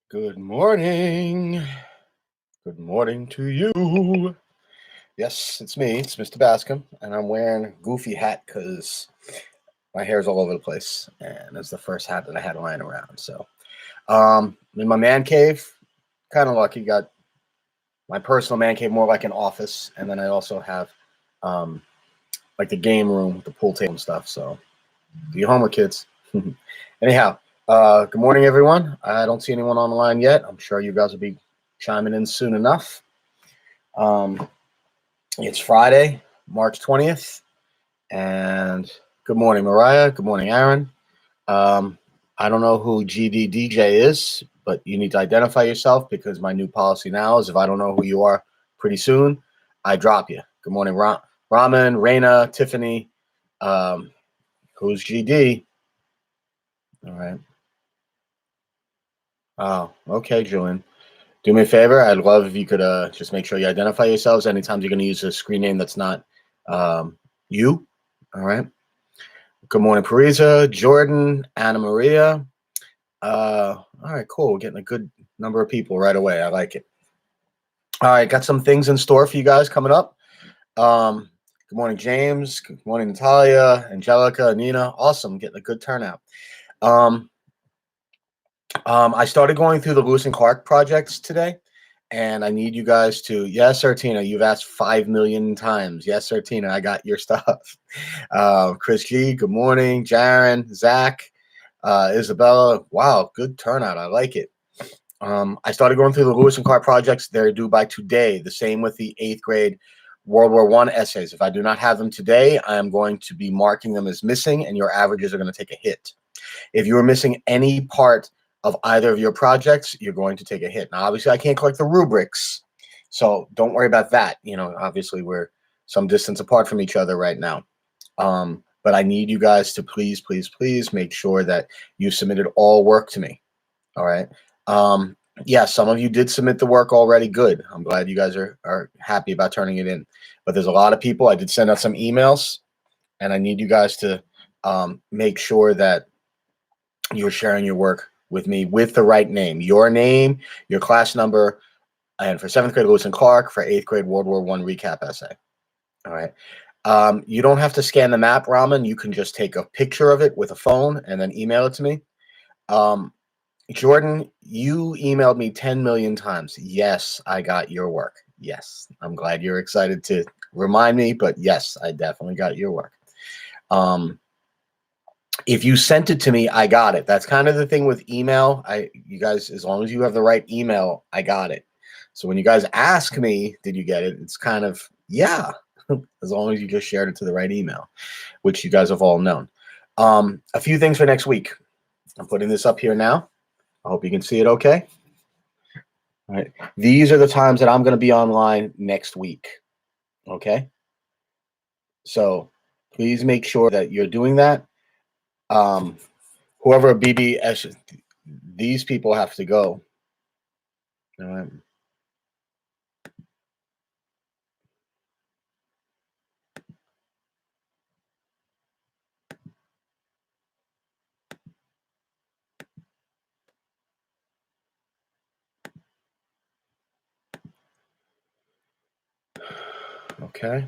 Good morning. Good morning to you. Yes, it's me. It's Mr. Bascom, and I'm wearing a goofy hat because my hair's all over the place, and it's the first hat that I had lying around. So, in my man cave, kind of lucky. Got my personal man cave, more like an office, and then I also have um, like the game room with the pool table and stuff. So, do your homework, kids. Anyhow, good morning, everyone. I don't see anyone on the line yet. I'm sure you guys will be chiming in soon enough. Um, it's Friday, March 20th, and good morning, Mariah. Good morning, Aaron. Um, I don't know who GDDJ is, but you need to identify yourself because my new policy now is if I don't know who you are pretty soon, I drop you. Good morning, Raman, Raina, Tiffany. Who's GD? All right. Oh, okay, Julian. Do me a favor. I'd love if you could just make sure you identify yourselves anytime you're going to use a screen name that's not you. All right. Good morning, Parisa, Jordan, Anna Maria. All right, cool. We're getting a good number of people right away. I like it. All right, got some things in store for you guys coming up. Good morning, James. Good morning, Natalia, Angelica, Nina. Awesome, getting a good turnout. I started going through the Lewis and Clark projects today, and I need you guys to, yes, sir, Tina, you've asked 5 million times. Yes, sir, Tina, I got your stuff. Chris G, good morning. Jaron, Zach, Isabella, wow, good turnout. I like it. I started going through the Lewis and Clark projects. They're due by today. The same with the 8th grade World War I essays. If I do not have them today, I am going to be marking them as missing, and your averages are going to take a hit. If you are missing any part of either of your projects, you're going to take a hit. Now, obviously, I can't collect the rubrics, so don't worry about that. You know, obviously, we're some distance apart from each other right now. But I need you guys to please, please, please make sure that you submitted all work to me. All right. Yeah, some of you did submit the work already. Good. I'm glad you guys are happy about turning it in. But there's a lot of people. I did send out some emails, and I need you guys to make sure that you're sharing your work with me with the right name, your class number, and for 7th grade Lewis and Clark, for 8th grade World War I recap essay. All right. You don't have to scan the map, Raman. You can just take a picture of it with a phone and then email it to me. Jordan, you emailed me 10 million times. Yes, I got your work. Yes, I'm glad you're excited to remind me, but yes, I definitely got your work. If you sent it to me, I got it. That's kind of the thing with email. You guys, as long as you have the right email, I got it. So when you guys ask me, did you get it? It's kind of, yeah, as long as you just shared it to the right email, which you guys have all known. A few things for next week. I'm putting this up here now. I hope you can see it okay. All right. These are the times that I'm going to be online next week. Okay. So please make sure that you're doing that. Whoever BBS, these people have to go. All right. Okay.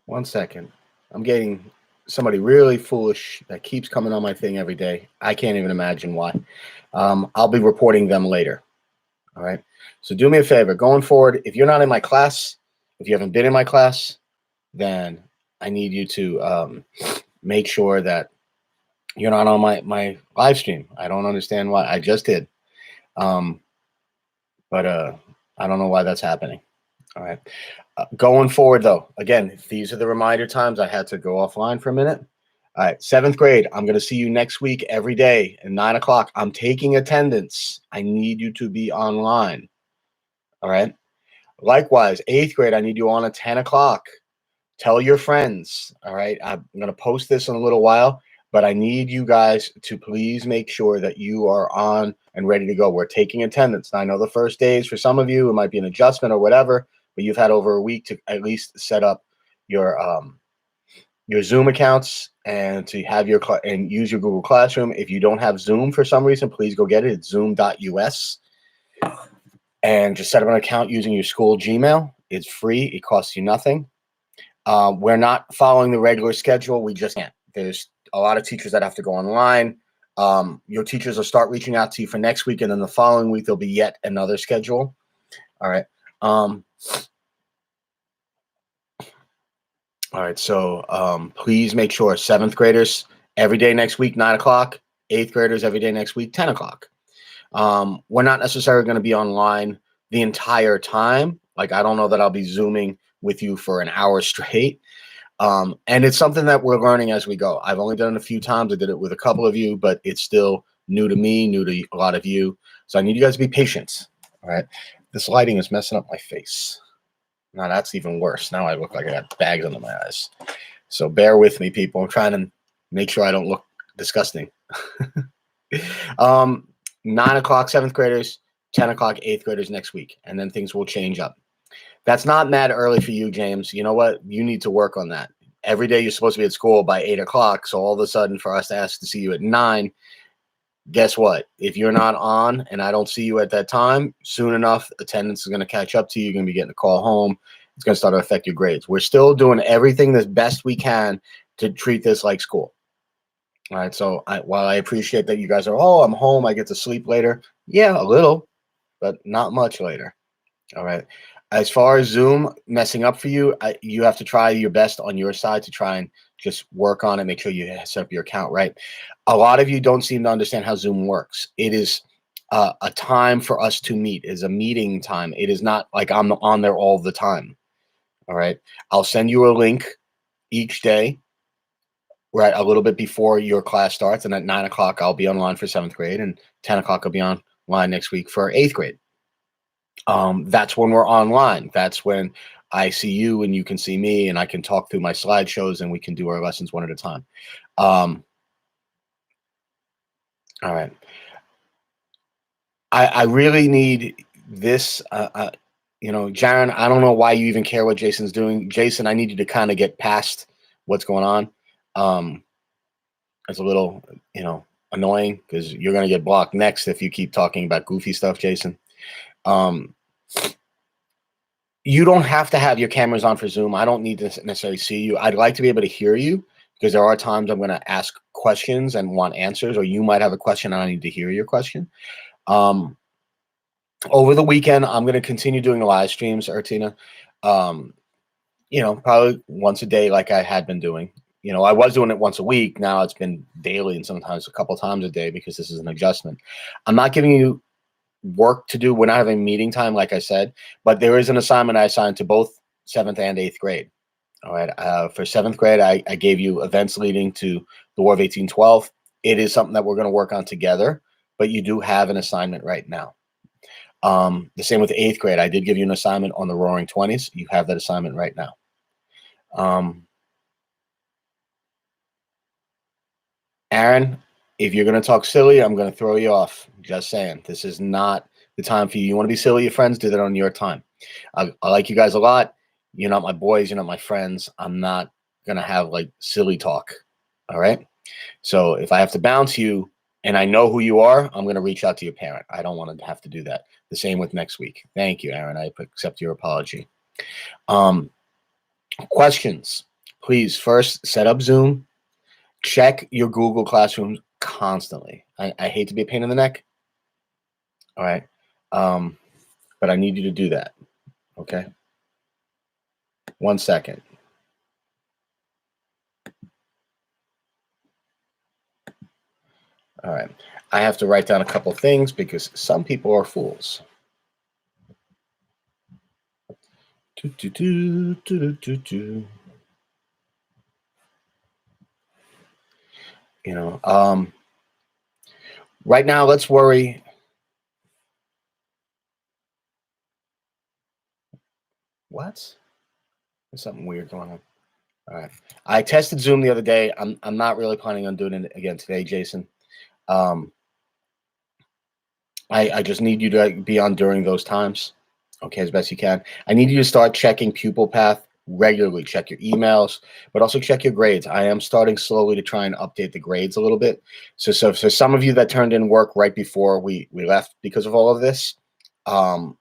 One second. I'm getting somebody really foolish that keeps coming on my thing every day. I can't even imagine why. I'll be reporting them later. All right. So do me a favor going forward. If you're not in my class, if you haven't been in my class, then I need you to make sure that you're not on my live stream. I don't understand why. I just did. But I don't know why that's happening. All right. Going forward, though, again, these are the reminder times. I had to go offline for a minute. All right. 7th grade, I'm going to see you next week every day at 9 o'clock. I'm taking attendance. I need you to be online. All right. Likewise, 8th grade, I need you on at 10 o'clock. Tell your friends. All right. I'm going to post this in a little while. but I need you guys to please make sure that you are on and ready to go. We're taking attendance. Now, I know the first days for some of you, it might be an adjustment or whatever, but you've had over a week to at least set up your Zoom accounts and to have your and use your Google Classroom. If you don't have Zoom for some reason, please go get it. It's zoom.us and just set up an account using your school Gmail. It's free. It costs you nothing. We're not following the regular schedule. We just can't. There's a lot of teachers that have to go online. Your teachers will start reaching out to you for next week, and then the following week there'll be yet another schedule. All right. All right. So please make sure 7th graders every day next week, 9 o'clock. 8th graders every day next week, 10 o'clock. We're not necessarily going to be online the entire time. Like, I don't know that I'll be Zooming with you for an hour straight. And it's something that we're learning as we go. I've only done it a few times. I did it with a couple of you, but it's still new to me, new to a lot of you. So I need you guys to be patient. All right. This lighting is messing up my face. Now that's even worse. Now I look like I got bags under my eyes. So bear with me, people. I'm trying to make sure I don't look disgusting. 9 o'clock, 7th graders, 10 o'clock, 8th graders next week. And then things will change up. That's not mad early for you, James. You know what? You need to work on that. Every day you're supposed to be at school by 8 o'clock. So all of a sudden for us to ask to see you at 9, guess what? If you're not on and I don't see you at that time, soon enough, attendance is going to catch up to you. You're going to be getting a call home. It's going to start to affect your grades. We're still doing everything the best we can to treat this like school. All right. So while I appreciate that you guys are, oh, I'm home, I get to sleep later. Yeah, a little, but not much later. All right. As far as Zoom messing up for you, you have to try your best on your side to try and just work on it. Make sure you set up your account right. A lot of you don't seem to understand how Zoom works. It is a time for us to meet. It is a meeting time. It is not like I'm on there all the time. All right. I'll send you a link each day, right, a little bit before your class starts. And at 9 o'clock, I'll be online for 7th grade, and 10 o'clock, I'll be online next week for 8th grade. That's when we're online. That's when I see you and you can see me, and I can talk through my slideshows and we can do our lessons one at a time. All right. I really need this, Jaron, I don't know why you even care what Jason's doing. Jason, I need you to kind of get past what's going on. It's a little, annoying because you're going to get blocked next if you keep talking about goofy stuff, Jason. You don't have to have your cameras on for Zoom. I don't need to necessarily see you. I'd like to be able to hear you because there are times I'm going to ask questions and want answers, or you might have a question and I need to hear your question. Over the weekend, I'm going to continue doing live streams, Artina. Probably once a day like I had been doing. I was doing it once a week. Now it's been daily and sometimes a couple times a day because this is an adjustment. I'm not giving you work to do. We're not having meeting time, like I said, but there is an assignment I assigned to both 7th and 8th grade. All right. For 7th grade, I gave you events leading to the War of 1812. It is something that we're going to work on together, but you do have an assignment right now. The same with 8th grade. I did give you an assignment on the Roaring 20s. You have that assignment right now. Aaron, if you're going to talk silly, I'm going to throw you off. Just saying. This is not the time for you. You want to be silly, your friends, do that on your time. I like you guys a lot. You're not my boys. You're not my friends. I'm not going to have like silly talk. All right. So if I have to bounce you and I know who you are, I'm going to reach out to your parent. I don't want to have to do that. The same with next week. Thank you, Aaron. I accept your apology. Questions, please. First, set up Zoom. Check your Google Classroom constantly. I hate to be a pain in the neck. All right. But I need you to do that. Okay. 1 second. All right. I have to write down a couple things because some people are fools. Right now, let's worry. What? There's something weird going on. All right. I tested Zoom the other day. I'm not really planning on doing it again today, Jason. Um, I just need you to be on during those times, okay, as best you can. I need you to start checking pupil path regularly. Check your emails, but also check your grades. I am starting slowly to try and update the grades a little bit. So for some of you that turned in work right before we left because of all of this, now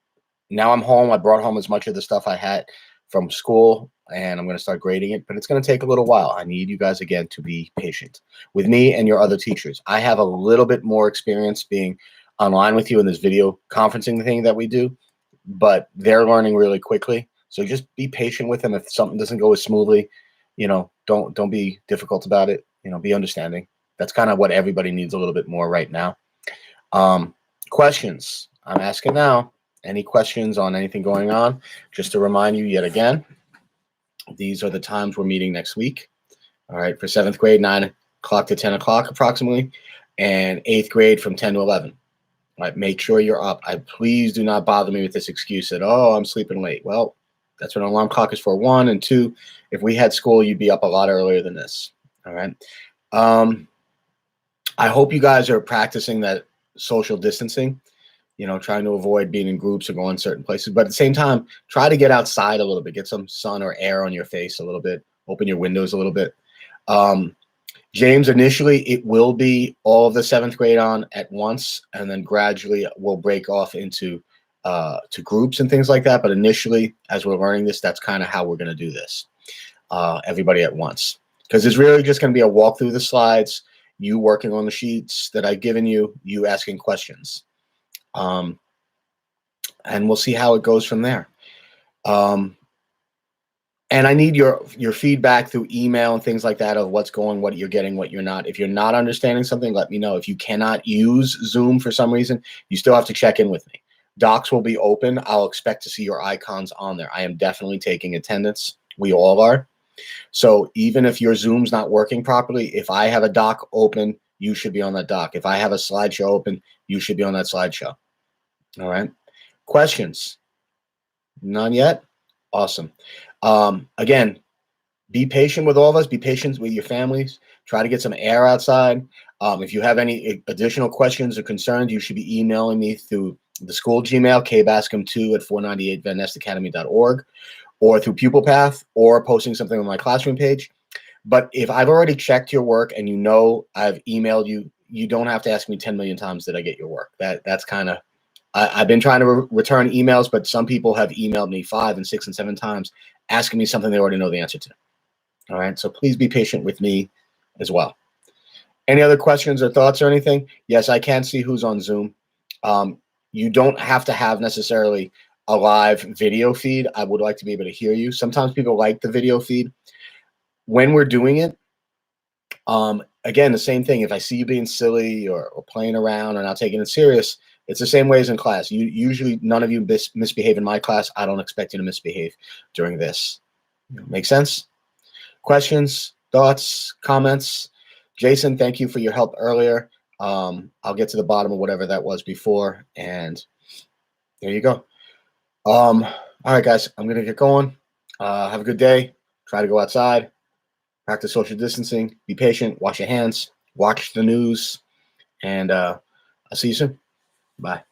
I'm home. I brought home as much of the stuff I had from school, and I'm going to start grading it, but it's going to take a little while. I need you guys, again, to be patient with me and your other teachers. I have a little bit more experience being online with you in this video conferencing thing that we do, but they're learning really quickly. So just be patient with them. If something doesn't go as smoothly, don't be difficult about it. Be understanding. That's kind of what everybody needs a little bit more right now. Questions. I'm asking now. Any questions on anything going on? Just to remind you yet again, these are the times we're meeting next week. All right, for 7th grade, 9 o'clock to 10 o'clock approximately, and 8th grade from 10 to 11. All right, make sure you're up. Please do not bother me with this excuse that, oh, I'm sleeping late. Well, that's what an alarm clock is for, 1. And 2, if we had school, you'd be up a lot earlier than this. All right. I hope you guys are practicing that social distancing. Trying to avoid being in groups or going certain places. But at the same time, try to get outside a little bit, get some sun or air on your face a little bit, open your windows a little bit. James, initially, it will be all of the 7th grade on at once, and then gradually we'll break off into to groups and things like that. But initially, as we're learning this, that's kind of how we're going to do this, everybody at once. Because it's really just going to be a walk through the slides, you working on the sheets that I've given you, you asking questions. And we'll see how it goes from there. And I need your feedback through email and things like that of what's going, what you're getting, what you're not. If you're not understanding something, let me know. If you cannot use Zoom for some reason, you still have to check in with me. Docs will be open. I'll expect to see your icons on there. I am definitely taking attendance. We all are. So even if your Zoom's not working properly, if I have a doc open, you should be on that doc. If I have a slideshow open, you should be on that slideshow. All right. Questions? None yet? Awesome. Again, be patient with all of us. Be patient with your families. Try to get some air outside. If you have any additional questions or concerns, you should be emailing me through the school Gmail, kbascom2@498vanestacademy.org, or through Pupil Path, or posting something on my classroom page. But if I've already checked your work and I've emailed you, you don't have to ask me 10 million times, did I get your work? That's kind of, I've been trying to return emails, but some people have emailed me 5 and 6 and 7 times asking me something they already know the answer to. All right. So please be patient with me as well. Any other questions or thoughts or anything? Yes, I can see who's on Zoom. You don't have to have necessarily a live video feed. I would like to be able to hear you. Sometimes people like the video feed. When we're doing it, again, the same thing. If I see you being silly or playing around or not taking it serious, it's the same way as in class. Usually none of you misbehave in my class. I don't expect you to misbehave during this. Make sense? Questions, thoughts, comments? Jason, thank you for your help earlier. I'll get to the bottom of whatever that was before, and there you go. All right, guys, I'm going to get going. Have a good day. Try to go outside. Practice social distancing. Be patient. Wash your hands. Watch the news. And I'll see you soon. Bye.